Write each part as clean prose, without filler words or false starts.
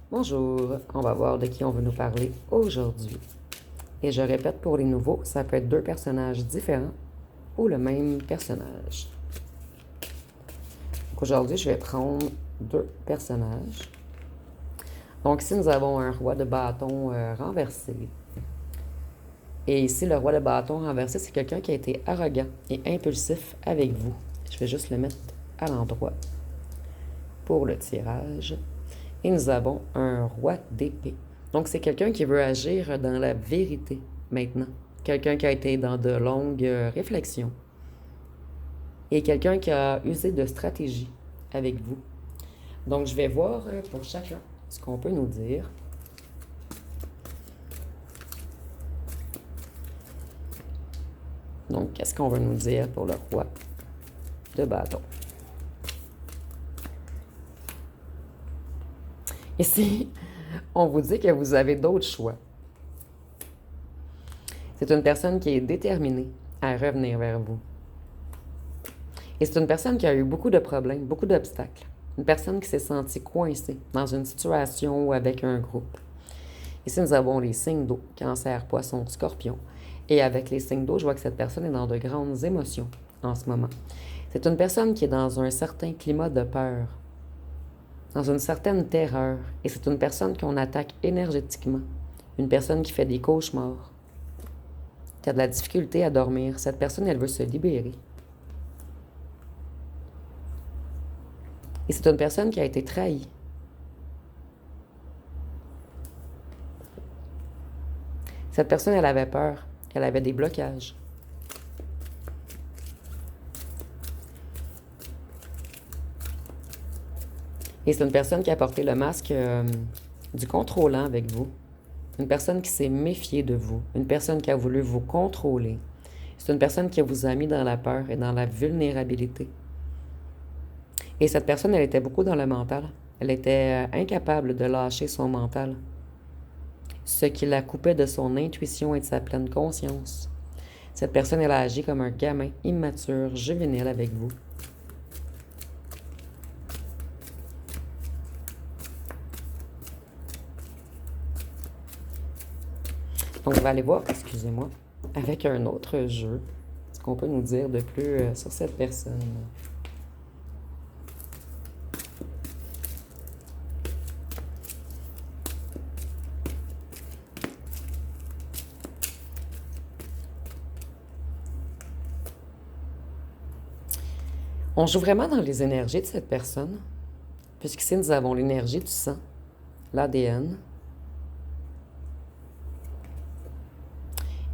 Bonjour, on va voir de qui on veut nous parler aujourd'hui. Et je répète pour les nouveaux, ça peut être deux personnages différents ou le même personnage. Donc aujourd'hui, je vais prendre deux personnages. Donc ici, nous avons un roi de bâton renversé. Et ici, le roi de bâton renversé, c'est quelqu'un qui a été arrogant et impulsif avec vous. Je vais juste le mettre à l'endroit pour le tirage. Et nous avons un roi d'épée. Donc, c'est quelqu'un qui veut agir dans la vérité maintenant. Quelqu'un qui a été dans de longues réflexions. Et quelqu'un qui a usé de stratégie avec vous. Donc, je vais voir pour chacun ce qu'on peut nous dire. Donc, qu'est-ce qu'on veut nous dire pour le roi de bâton? Ici, on vous dit que vous avez d'autres choix. C'est une personne qui est déterminée à revenir vers vous. Et c'est une personne qui a eu beaucoup de problèmes, beaucoup d'obstacles. Une personne qui s'est sentie coincée dans une situation ou avec un groupe. Ici, nous avons les signes d'eau, cancer, poisson, scorpion. Et avec les signes d'eau, je vois que cette personne est dans de grandes émotions en ce moment. C'est une personne qui est dans un certain climat de peur, dans une certaine terreur. Et c'est une personne qu'on attaque énergétiquement. Une personne qui fait des cauchemars, qui a de la difficulté à dormir. Cette personne, elle veut se libérer. Et c'est une personne qui a été trahie. Cette personne, elle avait peur. Elle avait des blocages. Et c'est une personne qui a porté le masque du contrôlant avec vous. Une personne qui s'est méfiée de vous. Une personne qui a voulu vous contrôler. C'est une personne qui vous a mis dans la peur et dans la vulnérabilité. Et cette personne, elle était beaucoup dans le mental. Elle était incapable de lâcher son mental. Ce qui la coupait de son intuition et de sa pleine conscience. Cette personne, elle a agi comme un gamin immature, juvénile avec vous. Donc, on va aller voir, excusez-moi, avec un autre jeu, ce qu'on peut nous dire de plus sur cette personne. On joue vraiment dans les énergies de cette personne, puisqu'ici, nous avons l'énergie du sang, l'ADN.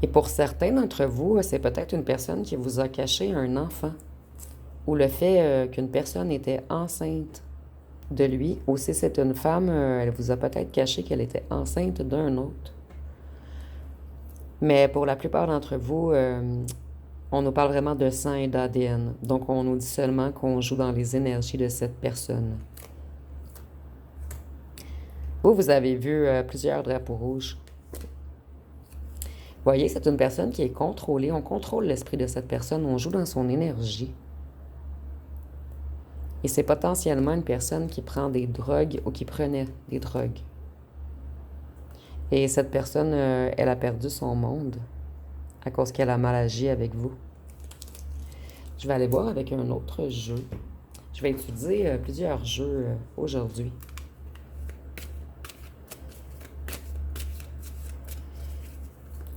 Et pour certains d'entre vous, c'est peut-être une personne qui vous a caché un enfant, ou le fait qu'une personne était enceinte de lui, ou si c'est une femme, elle vous a peut-être caché qu'elle était enceinte d'un autre. Mais pour la plupart d'entre vous, on nous parle vraiment de sang et d'ADN. Donc, on nous dit seulement qu'on joue dans les énergies de cette personne. Vous avez vu plusieurs drapeaux rouges. Vous voyez, c'est une personne qui est contrôlée. On contrôle l'esprit de cette personne. On joue dans son énergie. Et c'est potentiellement une personne qui prend des drogues ou qui prenait des drogues. Et cette personne, elle a perdu son monde à cause qu'elle a mal agi avec vous. Je vais aller voir avec un autre jeu. Je vais étudier plusieurs jeux aujourd'hui.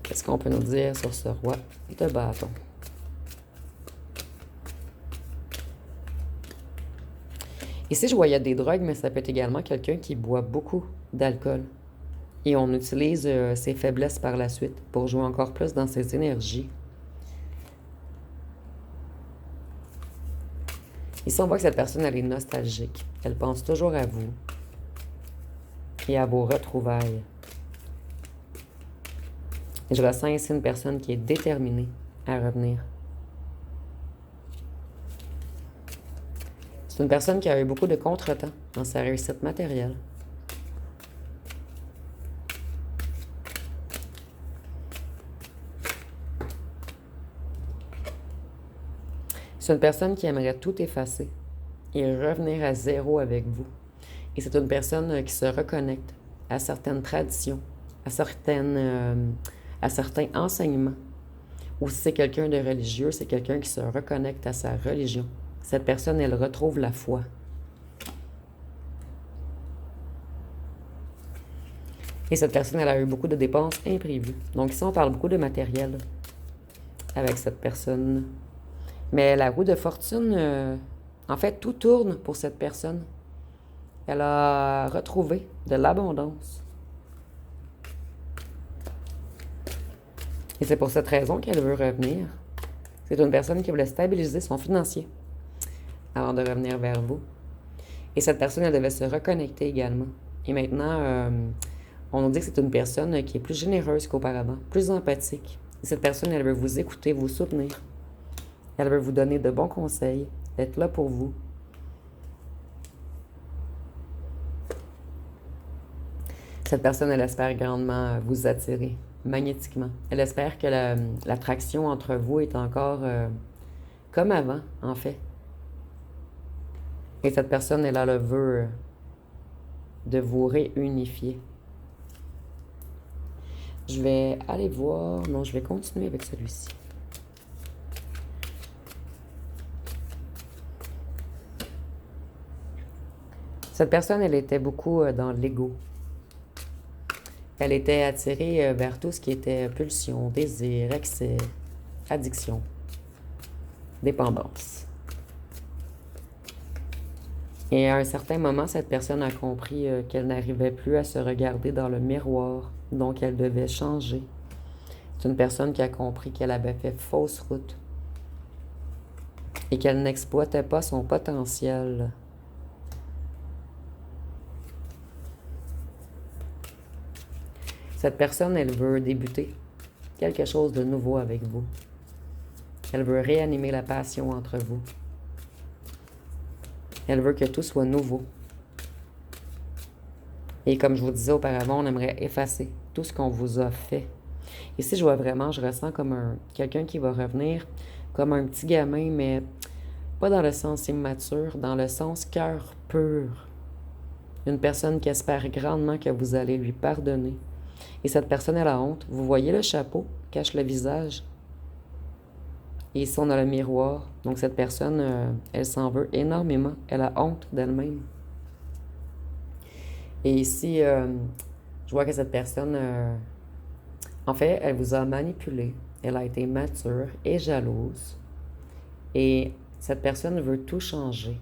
Qu'est-ce qu'on peut nous dire sur ce roi de bâton? Ici, je voyais des drogues, mais ça peut être également quelqu'un qui boit beaucoup d'alcool. Et on utilise ses faiblesses par la suite pour jouer encore plus dans ses énergies. Ici, on voit que cette personne, elle est nostalgique. Elle pense toujours à vous et à vos retrouvailles. Et je ressens ici une personne qui est déterminée à revenir. C'est une personne qui a eu beaucoup de contretemps dans sa réussite matérielle. C'est une personne qui aimerait tout effacer et revenir à zéro avec vous. Et c'est une personne qui se reconnecte à certaines traditions, à certains enseignements. Ou si c'est quelqu'un de religieux, c'est quelqu'un qui se reconnecte à sa religion. Cette personne, elle retrouve la foi. Et cette personne, elle a eu beaucoup de dépenses imprévues. Donc ici, on parle beaucoup de matériel avec cette personne. Mais la roue de fortune, en fait, tout tourne pour cette personne. Elle a retrouvé de l'abondance. Et c'est pour cette raison qu'elle veut revenir. C'est une personne qui voulait stabiliser son financier avant de revenir vers vous. Et cette personne, elle devait se reconnecter également. Et maintenant, on nous dit que c'est une personne qui est plus généreuse qu'auparavant, plus empathique. Et cette personne, elle veut vous écouter, vous soutenir. Elle veut vous donner de bons conseils, être là pour vous. Cette personne, elle espère grandement vous attirer magnétiquement. Elle espère que l'attraction entre vous est encore comme avant, en fait. Et cette personne, elle a le vœu de vous réunifier. Je vais aller voir... Non, je vais continuer avec celui-ci. Cette personne, elle était beaucoup dans l'ego. Elle était attirée vers tout ce qui était pulsion, désir, excès, addiction, dépendance. Et à un certain moment, cette personne a compris qu'elle n'arrivait plus à se regarder dans le miroir, donc elle devait changer. C'est une personne qui a compris qu'elle avait fait fausse route et qu'elle n'exploitait pas son potentiel. Cette personne, elle veut débuter quelque chose de nouveau avec vous. Elle veut réanimer la passion entre vous. Elle veut que tout soit nouveau. Et comme je vous disais auparavant, on aimerait effacer tout ce qu'on vous a fait. Ici, je vois vraiment, je ressens comme quelqu'un qui va revenir comme un petit gamin, mais pas dans le sens immature, dans le sens cœur pur. Une personne qui espère grandement que vous allez lui pardonner. Et cette personne, elle a honte. Vous voyez le chapeau, cache le visage. Et ici, on a le miroir. Donc, cette personne, elle s'en veut énormément. Elle a honte d'elle-même. Et ici, je vois que cette personne, en fait, elle vous a manipulé. Elle a été mature et jalouse. Et cette personne veut tout changer.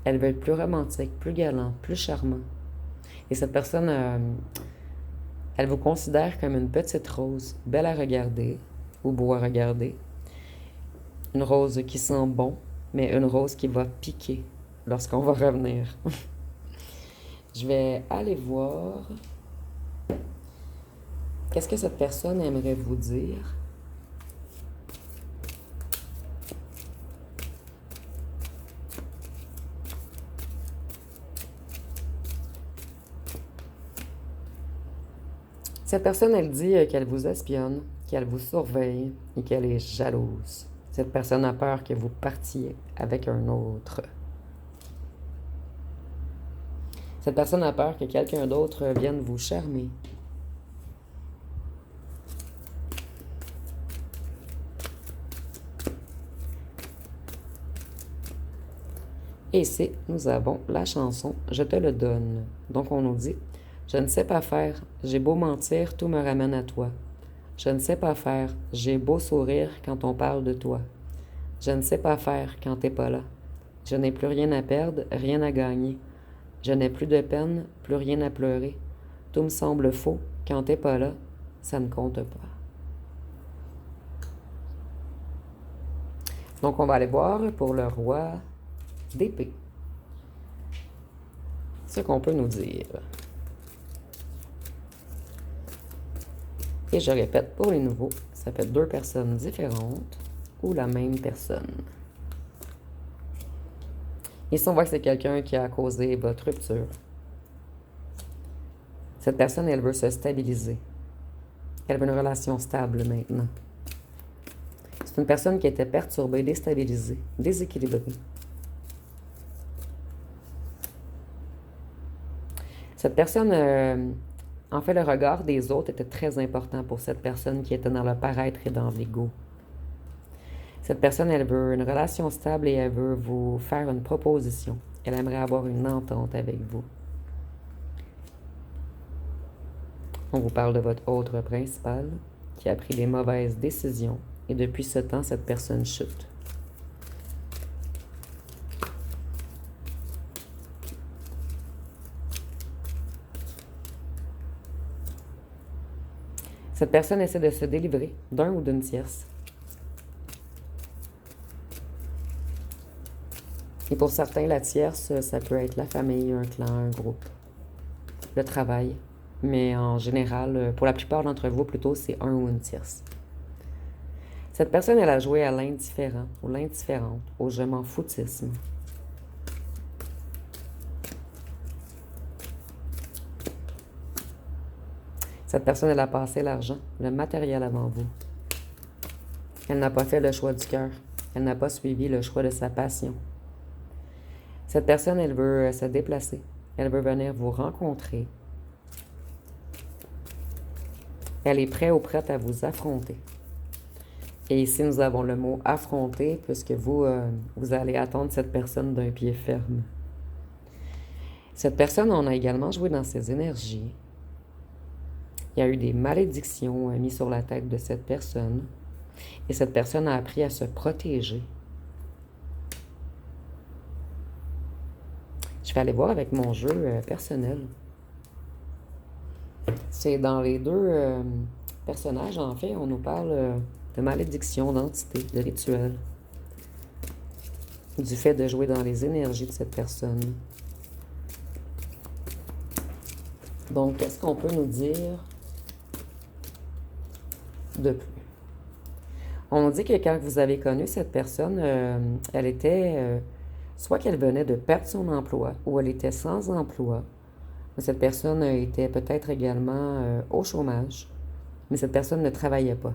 Elle veut être plus romantique, plus galant, plus charmant. Et cette personne, elle vous considère comme une petite rose, belle à regarder ou beau à regarder. Une rose qui sent bon, mais une rose qui va piquer lorsqu'on va revenir. Je vais aller voir qu'est-ce que cette personne aimerait vous dire. Cette personne, elle dit qu'elle vous espionne, qu'elle vous surveille et qu'elle est jalouse. Cette personne a peur que vous partiez avec un autre. Cette personne a peur que quelqu'un d'autre vienne vous charmer. Et ici, nous avons la chanson « Je te le donne ». Donc, on nous dit « Je ne sais pas faire, j'ai beau mentir, tout me ramène à toi. Je ne sais pas faire, j'ai beau sourire quand on parle de toi. Je ne sais pas faire quand t'es pas là. Je n'ai plus rien à perdre, rien à gagner. Je n'ai plus de peine, plus rien à pleurer. Tout me semble faux, quand t'es pas là, ça ne compte pas. » Donc, on va aller voir pour le roi d'épée. Ce qu'on peut nous dire. Et je répète, pour les nouveaux, ça peut être deux personnes différentes ou la même personne. Ici, on voit que c'est quelqu'un qui a causé votre rupture. Cette personne, elle veut se stabiliser. Elle veut une relation stable maintenant. C'est une personne qui était perturbée, déstabilisée, déséquilibrée. Cette personne, en fait, le regard des autres était très important pour cette personne qui était dans le paraître et dans l'ego. Cette personne, elle veut une relation stable et elle veut vous faire une proposition. Elle aimerait avoir une entente avec vous. On vous parle de votre autre principal qui a pris des mauvaises décisions et depuis ce temps, cette personne chute. Cette personne essaie de se délivrer d'un ou d'une tierce. Et pour certains, la tierce, ça peut être la famille, un clan, un groupe, le travail. Mais en général, pour la plupart d'entre vous, plutôt, c'est un ou une tierce. Cette personne, elle a joué à l'indifférent, ou l'indifférente, au je m'en foutisme. Cette personne, elle a passé l'argent, le matériel avant vous. Elle n'a pas fait le choix du cœur. Elle n'a pas suivi le choix de sa passion. Cette personne, elle veut se déplacer. Elle veut venir vous rencontrer. Elle est prête ou prête à vous affronter. Et ici, nous avons le mot « affronter » puisque vous allez attendre cette personne d'un pied ferme. Cette personne, on a également joué dans ses énergies. Il y a eu des malédictions mises sur la tête de cette personne. Et cette personne a appris à se protéger. Je vais aller voir avec mon jeu personnel. C'est dans les deux personnages, en fait, on nous parle de malédiction, d'entité, de rituel. Du fait de jouer dans les énergies de cette personne. Donc, qu'est-ce qu'on peut nous dire de plus? On nous dit que quand vous avez connu cette personne, elle était, soit qu'elle venait de perdre son emploi ou elle était sans emploi. Cette personne était peut-être également au chômage, mais cette personne ne travaillait pas.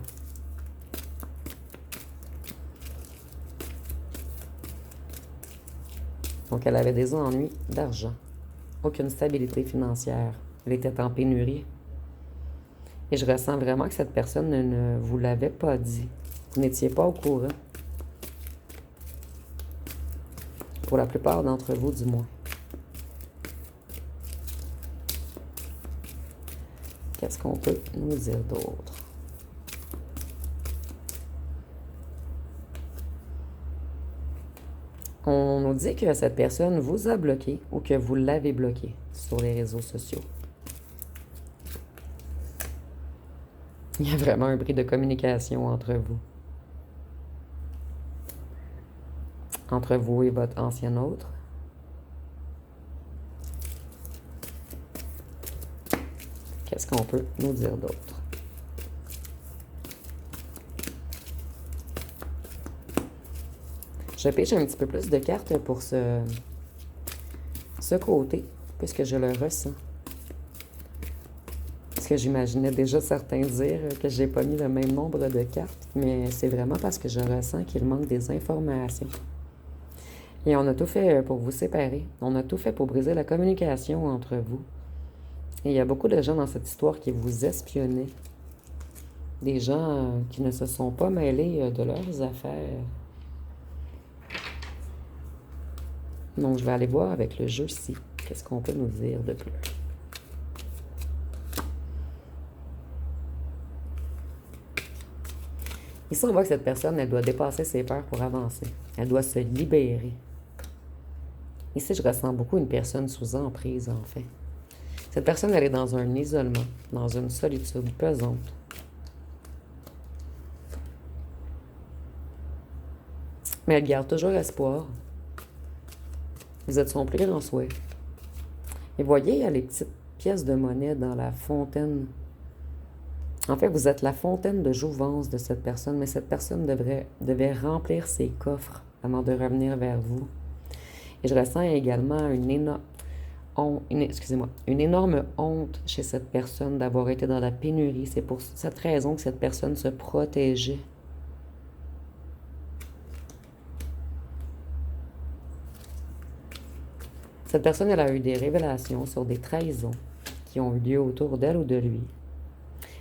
Donc, elle avait des ennuis d'argent, aucune stabilité financière. Elle était en pénurie. Et je ressens vraiment que cette personne ne vous l'avait pas dit. Vous n'étiez pas au courant. Pour la plupart d'entre vous, du moins. Qu'est-ce qu'on peut nous dire d'autre? On nous dit que cette personne vous a bloqué ou que vous l'avez bloqué sur les réseaux sociaux. Il y a vraiment un bris de communication entre vous. Entre vous et votre ancien autre. Qu'est-ce qu'on peut nous dire d'autre? Je pêche un petit peu plus de cartes pour ce côté, puisque je le ressens. Parce que j'imaginais déjà certains dire que j'ai pas mis le même nombre de cartes, mais c'est vraiment parce que je ressens qu'il manque des informations. Et on a tout fait pour vous séparer. On a tout fait pour briser la communication entre vous. Et il y a beaucoup de gens dans cette histoire qui vous espionnaient. Des gens qui ne se sont pas mêlés de leurs affaires. Donc, je vais aller voir avec le jeu-ci. Qu'est-ce qu'on peut nous dire de plus? Ici, on voit que cette personne, elle doit dépasser ses peurs pour avancer. Elle doit se libérer. Ici, je ressens beaucoup une personne sous emprise, en fait. Cette personne, elle est dans un isolement, dans une solitude pesante. Mais elle garde toujours espoir. Vous êtes son plus grand souhait. Et voyez, il y a les petites pièces de monnaie dans la fontaine. En fait, vous êtes la fontaine de jouvence de cette personne, mais cette personne devait remplir ses coffres avant de revenir vers vous. Et je ressens également une énorme honte chez cette personne d'avoir été dans la pénurie. C'est pour cette raison que cette personne se protégeait. Cette personne, elle a eu des révélations sur des trahisons qui ont eu lieu autour d'elle ou de lui.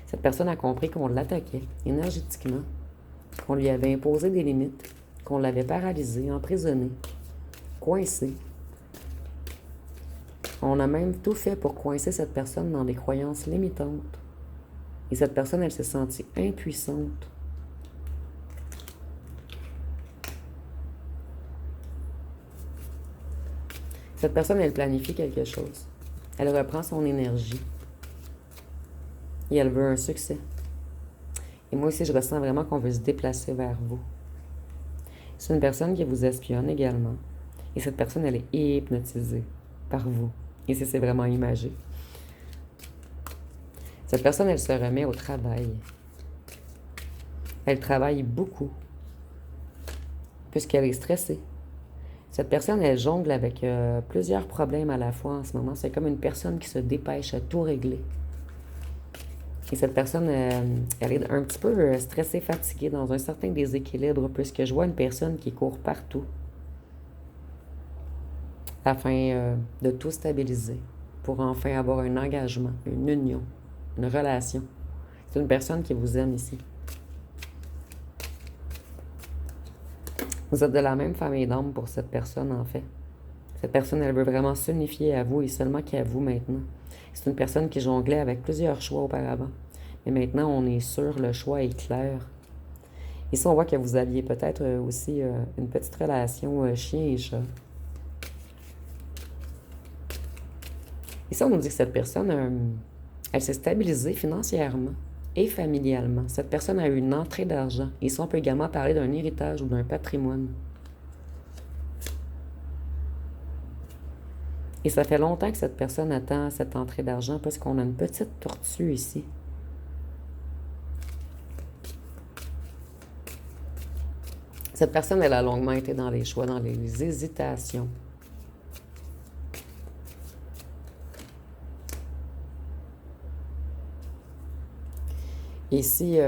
Cette personne a compris qu'on l'attaquait énergétiquement, qu'on lui avait imposé des limites, qu'on l'avait paralysé, emprisonné, coincé. On a même tout fait pour coincer cette personne dans des croyances limitantes. Et cette personne, elle s'est sentie impuissante. Cette personne, elle planifie quelque chose. Elle reprend son énergie. Et elle veut un succès. Et moi aussi, je ressens vraiment qu'on veut se déplacer vers vous. C'est une personne qui vous espionne également. Et cette personne, elle est hypnotisée par vous. Et c'est vraiment imagé. Cette personne, elle se remet au travail. Elle travaille beaucoup. Puisqu'elle est stressée. Cette personne, elle jongle avec plusieurs problèmes à la fois en ce moment. C'est comme une personne qui se dépêche à tout régler. Et cette personne, elle est un petit peu stressée, fatiguée, dans un certain déséquilibre, puisque je vois une personne qui court partout afin de tout stabiliser, pour enfin avoir un engagement, une union, une relation. C'est une personne qui vous aime ici. Vous êtes de la même famille d'âme pour cette personne, en fait. Cette personne, elle veut vraiment s'unifier à vous et seulement qu'à vous maintenant. C'est une personne qui jonglait avec plusieurs choix auparavant. Mais maintenant, on est sûr, le choix est clair. Ici, on voit que vous aviez peut-être aussi une petite relation chien et chat. Ici, on nous dit que cette personne, elle s'est stabilisée financièrement et familialement. Cette personne a eu une entrée d'argent. Ici, on peut également parler d'un héritage ou d'un patrimoine. Et ça fait longtemps que cette personne attend cette entrée d'argent parce qu'on a une petite tortue ici. Cette personne, elle a longuement été dans les choix, dans les hésitations. Ici,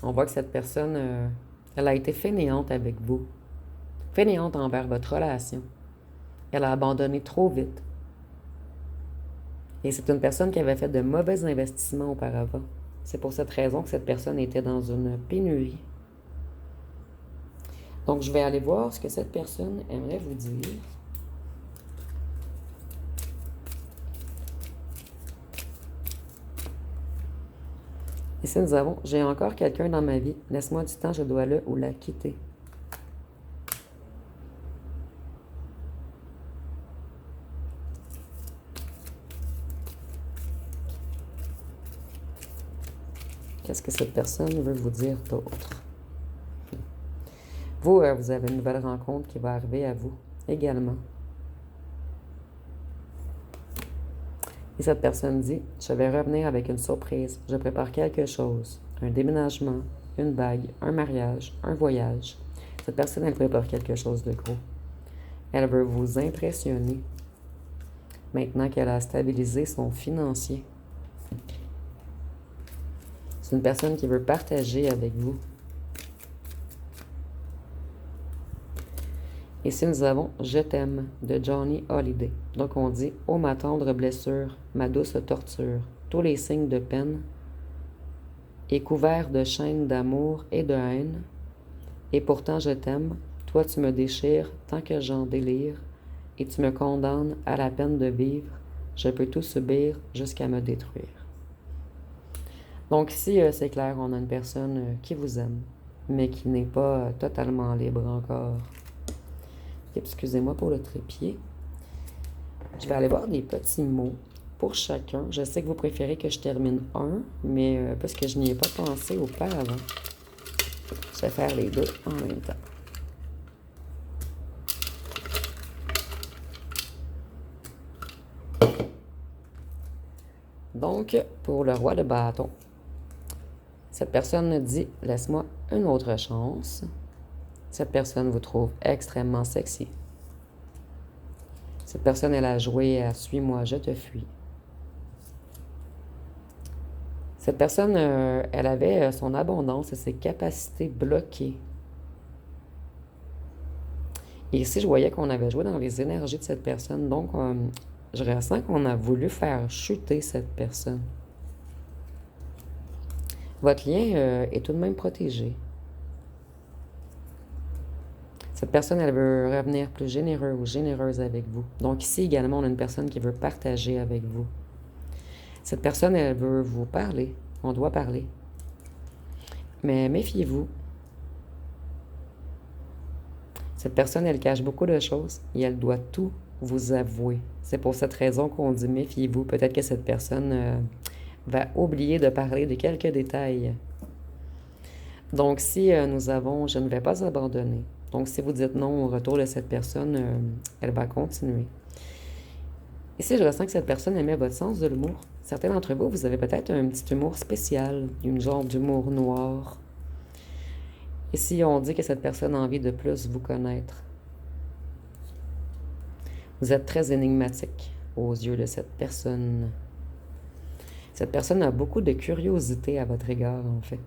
on voit que cette personne, elle a été fainéante avec vous. Fainéante envers votre relation. Elle a abandonné trop vite. Et c'est une personne qui avait fait de mauvais investissements auparavant. C'est pour cette raison que cette personne était dans une pénurie. Donc, je vais aller voir ce que cette personne aimerait vous dire. Ici, nous avons « J'ai encore quelqu'un dans ma vie. Laisse-moi du temps, je dois le ou la quitter. » Qu'est-ce que cette personne veut vous dire d'autre? Vous, vous avez une nouvelle rencontre qui va arriver à vous également. Et cette personne dit, je vais revenir avec une surprise. Je prépare quelque chose. Un déménagement, une bague, un mariage, un voyage. Cette personne, elle prépare quelque chose de gros. Elle veut vous impressionner. Maintenant qu'elle a stabilisé son financier. C'est une personne qui veut partager avec vous. Ici, nous avons « Je t'aime » de Johnny Hallyday. Donc, on dit « Oh, ma tendre blessure, ma douce torture, tous les signes de peine, et couverts de chaînes d'amour et de haine, et pourtant je t'aime, toi tu me déchires tant que j'en délire, et tu me condamnes à la peine de vivre, je peux tout subir jusqu'à me détruire. » Donc ici, c'est clair, on a une personne qui vous aime, mais qui n'est pas totalement libre encore. Excusez-moi pour le trépied. Je vais aller voir des petits mots pour chacun. Je sais que vous préférez que je termine un, mais parce que je n'y ai pas pensé auparavant, je vais faire les deux en même temps. Donc, pour le roi de bâton, cette personne dit « Laisse-moi une autre chance ». Cette personne vous trouve extrêmement sexy. Cette personne, elle a joué à « Suis-moi, je te fuis ». Cette personne, elle avait son abondance et ses capacités bloquées. Et ici, je voyais qu'on avait joué dans les énergies de cette personne. Donc, je ressens qu'on a voulu faire chuter cette personne. Votre lien est tout de même protégé. Cette personne, elle veut revenir plus généreux ou généreuse avec vous. Donc ici également, on a une personne qui veut partager avec vous. Cette personne, elle veut vous parler. On doit parler. Mais méfiez-vous. Cette personne, elle cache beaucoup de choses et elle doit tout vous avouer. C'est pour cette raison qu'on dit méfiez-vous. Peut-être que cette personne va oublier de parler de quelques détails. Donc si nous avons « je ne vais pas abandonner », donc si vous dites non au retour de cette personne, elle va continuer. Ici, je ressens que cette personne aimait votre sens de l'humour. Certains d'entre vous, vous avez peut-être un petit humour spécial, une genre d'humour noir. Ici, on dit que cette personne a envie de plus vous connaître. Vous êtes très énigmatique aux yeux de cette personne. Cette personne a beaucoup de curiosité à votre égard, en fait.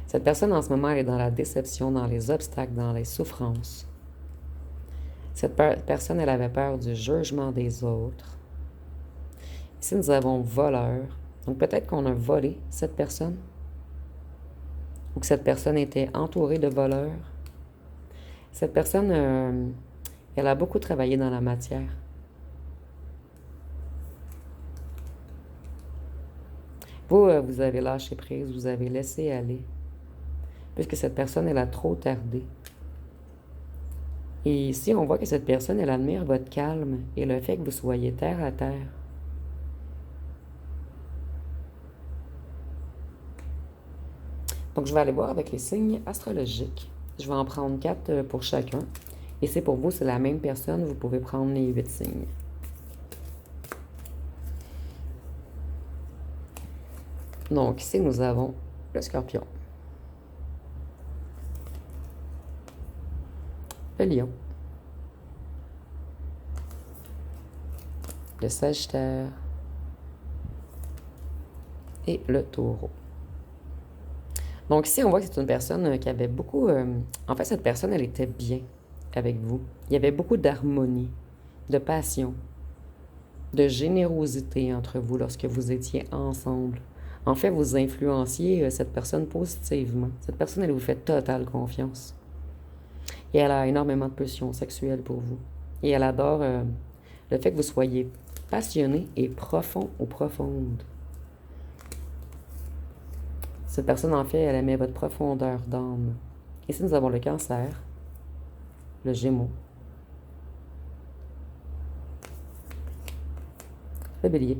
Cette personne, en ce moment, elle est dans la déception, dans les obstacles, dans les souffrances. Cette personne, elle avait peur du jugement des autres. Ici, nous avons voleur. Donc, peut-être qu'on a volé cette personne. Ou que cette personne était entourée de voleurs. Cette personne, elle a beaucoup travaillé dans la matière. Vous, vous avez lâché prise, vous avez laissé aller. Puisque cette personne, elle a trop tardé. Et ici, on voit que cette personne, elle admire votre calme et le fait que vous soyez terre à terre. Donc, je vais aller voir avec les signes astrologiques. Je vais en prendre 4 pour chacun. Et c'est pour vous, c'est la même personne, vous pouvez prendre les 8 signes. Donc, ici, nous avons le Scorpion, le Lion, le Sagittaire et le Taureau. Donc ici, on voit que c'est une personne qui avait beaucoup... en fait, cette personne, elle était bien avec vous. Il y avait beaucoup d'harmonie, de passion, de générosité entre vous lorsque vous étiez ensemble. En fait, vous influenciez cette personne positivement. Cette personne, elle vous fait totale confiance. Et elle a énormément de pulsions sexuelles pour vous. Et elle adore le fait que vous soyez passionné et profond ou profonde. Cette personne, en fait, elle aimait votre profondeur d'âme. Ici, nous avons le Cancer, le Gémeaux, le Bélier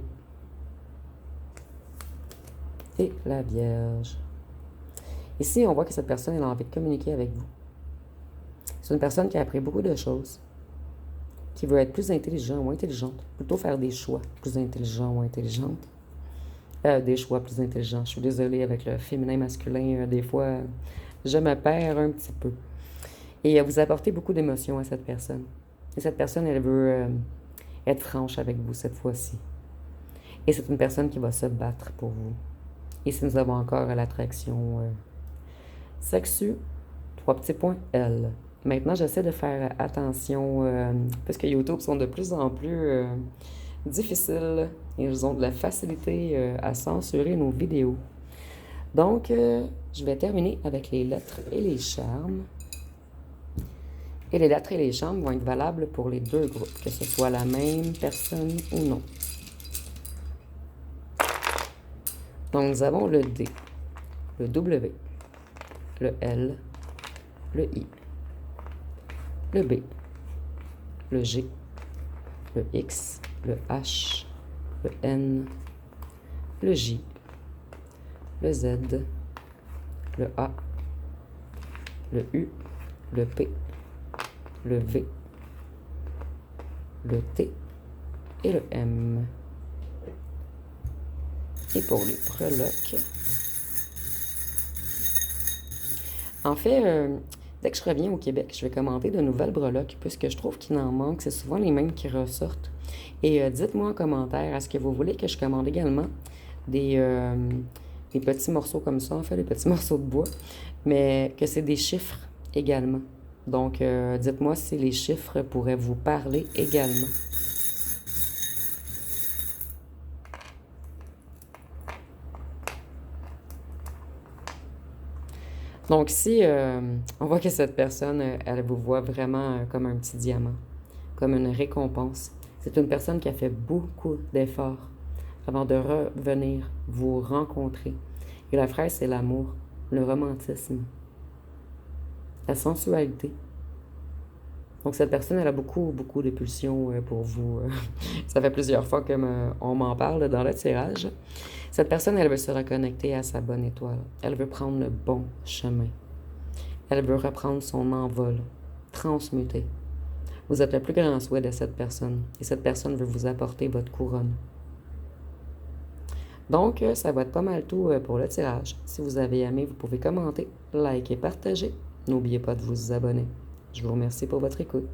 et la Vierge. Ici, on voit que cette personne, elle a envie de communiquer avec vous. C'est une personne qui a appris beaucoup de choses, qui veut être plus intelligent ou intelligente, plutôt faire des choix plus intelligents ou intelligentes. Des choix plus intelligents. Je suis désolée avec le féminin masculin, des fois, je me perds un petit peu. Et vous apportez beaucoup d'émotions à cette personne. Et cette personne, elle veut être franche avec vous cette fois-ci. Et c'est une personne qui va se battre pour vous. Et si nous avons encore l'attraction sexue, 3 petits points, L. Maintenant, j'essaie de faire attention, parce que YouTube sont de plus en plus difficiles. Ils ont de la facilité à censurer nos vidéos. Donc, je vais terminer avec les lettres et les charmes. Et les lettres et les charmes vont être valables pour les 2 groupes, que ce soit la même personne ou non. Donc, nous avons le D, le W, le L, le I, le B, le G, le X, le H, le N, le J, le Z, le A, le U, le P, le V, le T et le M. Et pour les breloques, en fait, dès que je reviens au Québec, je vais commander de nouvelles breloques puisque je trouve qu'il en manque. C'est souvent les mêmes qui ressortent. Et dites-moi en commentaire, est-ce que vous voulez que je commande également des petits morceaux comme ça, en fait, des petits morceaux de bois, mais que c'est des chiffres également. Donc, dites-moi si les chiffres pourraient vous parler également. Donc, si on voit que cette personne, elle vous voit vraiment comme un petit diamant, comme une récompense. C'est une personne qui a fait beaucoup d'efforts avant de revenir vous rencontrer. Et la fraise, c'est l'amour, le romantisme, la sensualité. Donc, cette personne, elle a beaucoup, beaucoup de pulsions pour vous. Ça fait plusieurs fois qu'on m'en parle dans le tirage. Cette personne, elle veut se reconnecter à sa bonne étoile. Elle veut prendre le bon chemin. Elle veut reprendre son envol, transmuter. Vous êtes le plus grand souhait de cette personne. Et cette personne veut vous apporter votre couronne. Donc, ça va être pas mal tout pour le tirage. Si vous avez aimé, vous pouvez commenter, liker, partager. N'oubliez pas de vous abonner. Je vous remercie pour votre écoute.